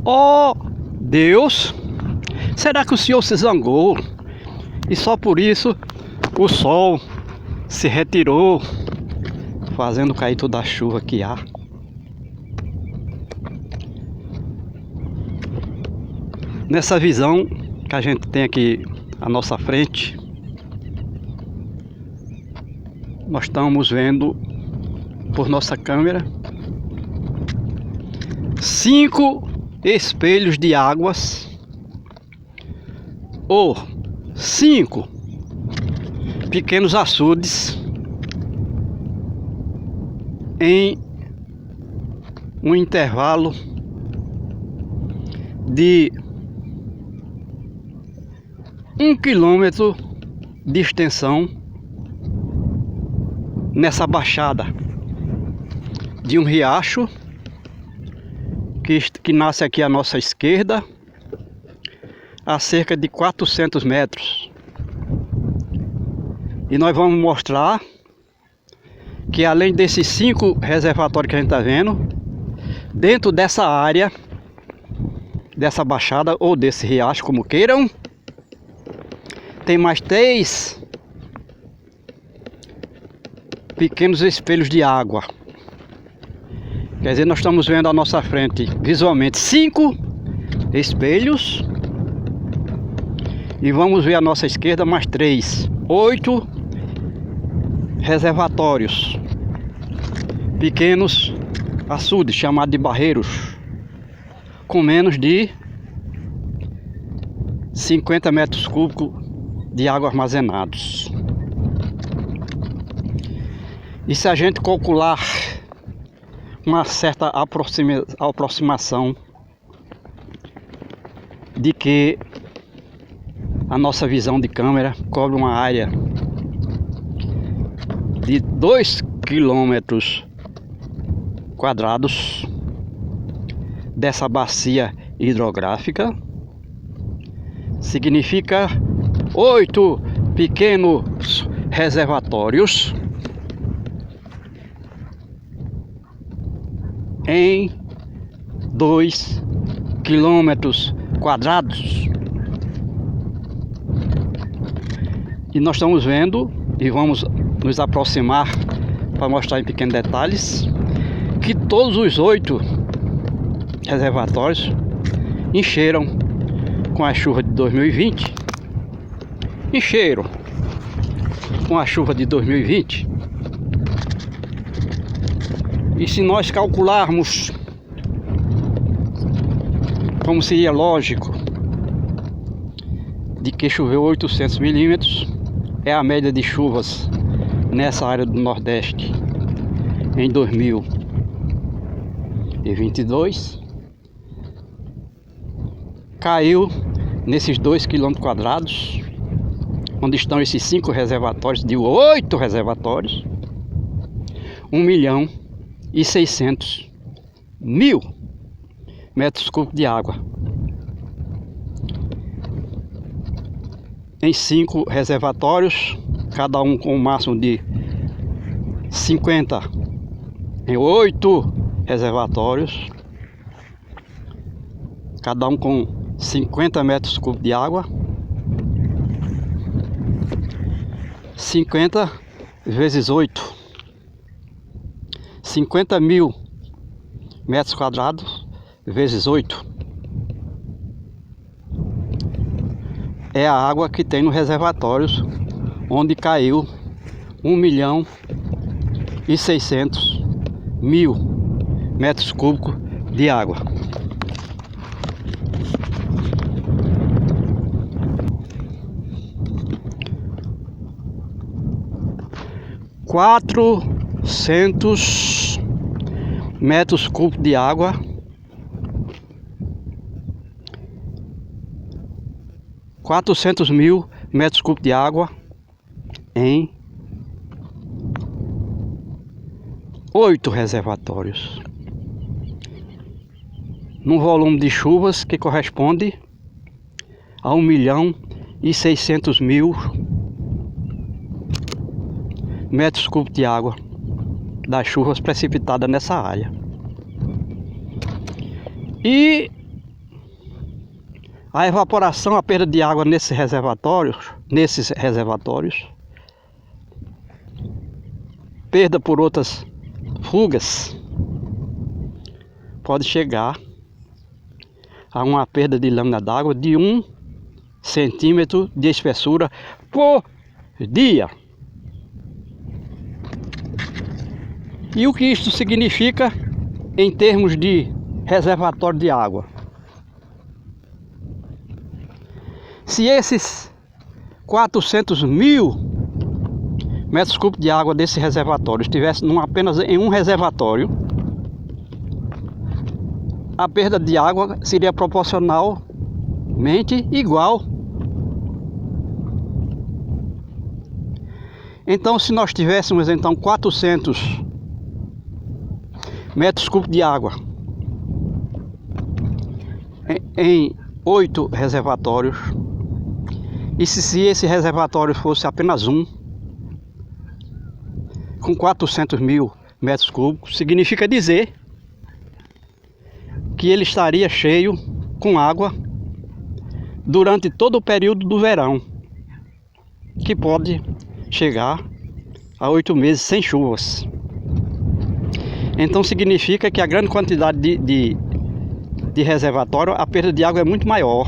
Oh, Deus! Será que o Senhor se zangou? E só por isso o sol se retirou, fazendo cair toda a chuva que há. Nessa visão que a gente tem aqui à nossa frente, nós estamos vendo por nossa câmera 5 espelhos de águas, ou 5 pequenos açudes em um intervalo de 1 quilômetro de extensão nessa baixada de um riacho que nasce aqui à nossa esquerda, a cerca de 400 metros. E nós vamos mostrar que além desses 5 reservatórios que a gente está vendo, dentro dessa área, dessa baixada ou desse riacho, como queiram, tem mais 3 pequenos espelhos de água. Quer dizer, nós estamos vendo à nossa frente visualmente 5 espelhos. E vamos ver à nossa esquerda mais 3. 8 reservatórios. Pequenos açudes, chamados de barreiros. Com menos de 50 metros cúbicos de água armazenados. E se a gente calcular uma certa aproximação de que a nossa visão de câmera cobre uma área de 2 quilômetros quadrados dessa bacia hidrográfica, significa 8 pequenos reservatórios em 2 quilômetros quadrados. E nós estamos vendo, e vamos nos aproximar para mostrar em pequenos detalhes, que todos os 8 reservatórios encheram com a chuva de 2020. Encheram com a chuva de 2020. E se nós calcularmos como seria lógico de que choveu 800 milímetros, é a média de chuvas nessa área do Nordeste em 2022, caiu nesses 2 quilômetros quadrados, onde estão esses 5 reservatórios, de 8 reservatórios, 1.600.000 metros cúbicos de água. Em 5 reservatórios, cada um com um máximo de 50, em 8 reservatórios, cada um com 50 metros cúbicos de água. 50 vezes 8, 50.000 metros quadrados vezes 8 é a água que tem nos reservatórios, onde caiu 1.600.000 metros cúbicos de água. metros cúbicos de água ,400.000 metros cúbicos de água em 8 reservatórios, num volume de chuvas que corresponde a 1.600.000 metros cúbicos de água das chuvas precipitadas nessa área. E A evaporação, a perda de água nesses reservatórios, perda por outras fugas, pode chegar a uma perda de lâmina d'água de 1 centímetro de espessura por dia. E o que isto significa em termos de reservatório de água? Se esses 400 mil metros cúbicos de água desse reservatório estivesse apenas em um reservatório, a perda de água seria proporcionalmente igual. Então, se nós tivéssemos 400 metros cúbicos de água em 8 reservatórios, e se esse reservatório fosse apenas um, com 400 mil metros cúbicos, significa dizer que ele estaria cheio com água durante todo o período do verão, que pode chegar a 8 meses sem chuvas. Então significa que a grande quantidade de reservatório, a perda de água é muito maior,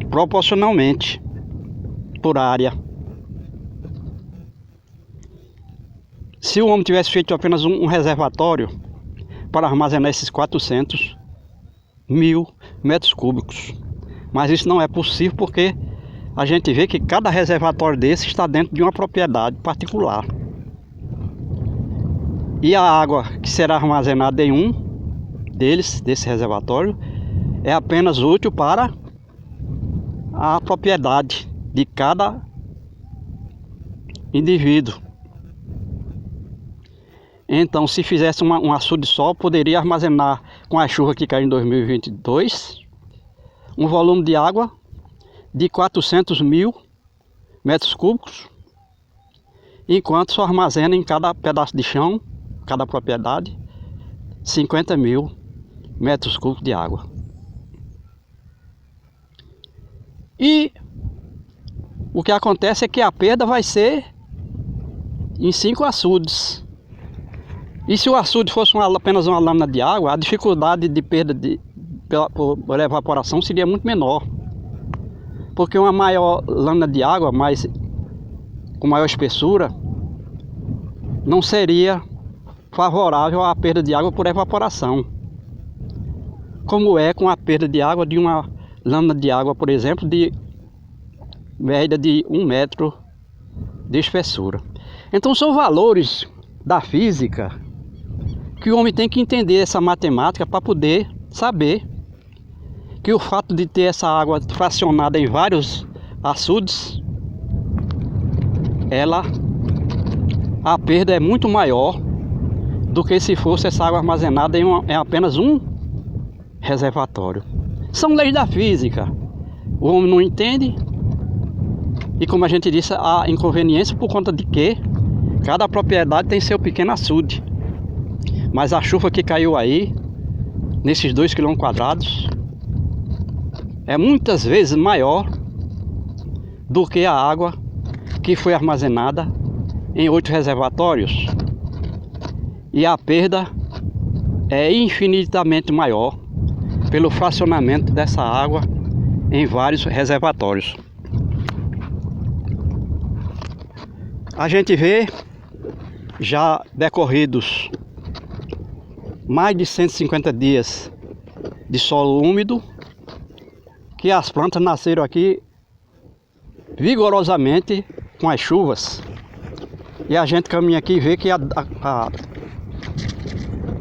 proporcionalmente, por área. Se o homem tivesse feito apenas um reservatório para armazenar esses 400 mil metros cúbicos, mas isso não é possível porque a gente vê que cada reservatório desse está dentro de uma propriedade particular. E a água que será armazenada em um desse reservatório, é apenas útil para a propriedade de cada indivíduo. Então, se fizesse um açude só, poderia armazenar, com a chuva que caiu em 2022, um volume de água de 400 mil metros cúbicos, enquanto só armazena em cada pedaço de chão, cada propriedade, 50 mil metros cúbicos de água. E o que acontece é que a perda vai ser em 5 açudes. E se o açude fosse apenas uma lâmina de água, a dificuldade de perda por evaporação seria muito menor. Porque uma maior lâmina de água, com maior espessura, não seria favorável à perda de água por evaporação, como é com a perda de água de uma lâmina de água, por exemplo, de média de 1 metro de espessura. Então são valores da física que o homem tem que entender essa matemática para poder saber que o fato de ter essa água fracionada em vários açudes, a perda é muito maior do que se fosse essa água armazenada em apenas um reservatório. São leis da física. O homem não entende. E como a gente disse, há inconveniência por conta de que cada propriedade tem seu pequeno açude. Mas a chuva que caiu aí, nesses 2 quilômetros quadrados, é muitas vezes maior do que a água que foi armazenada em 8 reservatórios. E a perda é infinitamente maior pelo fracionamento dessa água em vários reservatórios. A gente vê, já decorridos mais de 150 dias de solo úmido, que as plantas nasceram aqui vigorosamente com as chuvas. E a gente caminha aqui e vê que a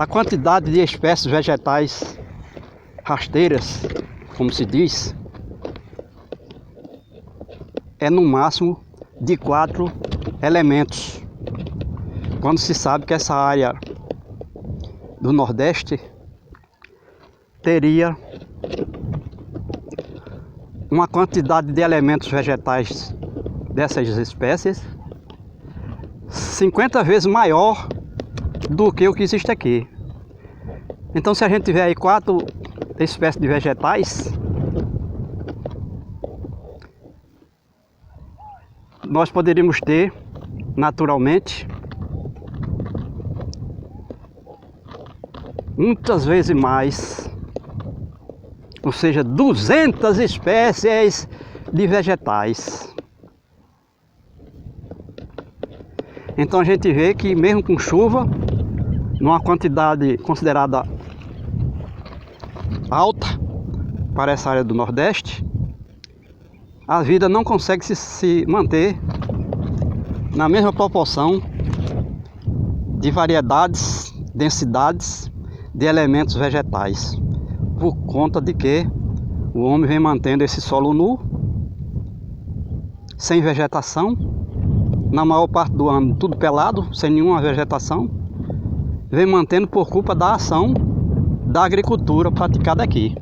quantidade de espécies vegetais rasteiras, como se diz, é no máximo de 4 elementos. Quando se sabe que essa área do Nordeste teria uma quantidade de elementos vegetais dessas espécies 50 vezes maior do que o que existe aqui. Então, se a gente tiver aí 4 espécies de vegetais, nós poderíamos ter, naturalmente, muitas vezes mais, ou seja, 200 espécies de vegetais. Então a gente vê que mesmo com chuva, numa quantidade considerada alta para essa área do Nordeste, a vida não consegue se manter na mesma proporção de variedades, densidades de elementos vegetais, por conta de que o homem vem mantendo esse solo nu, sem vegetação, na maior parte do ano tudo pelado, sem nenhuma vegetação, vem mantendo por culpa da ação da agricultura praticada aqui.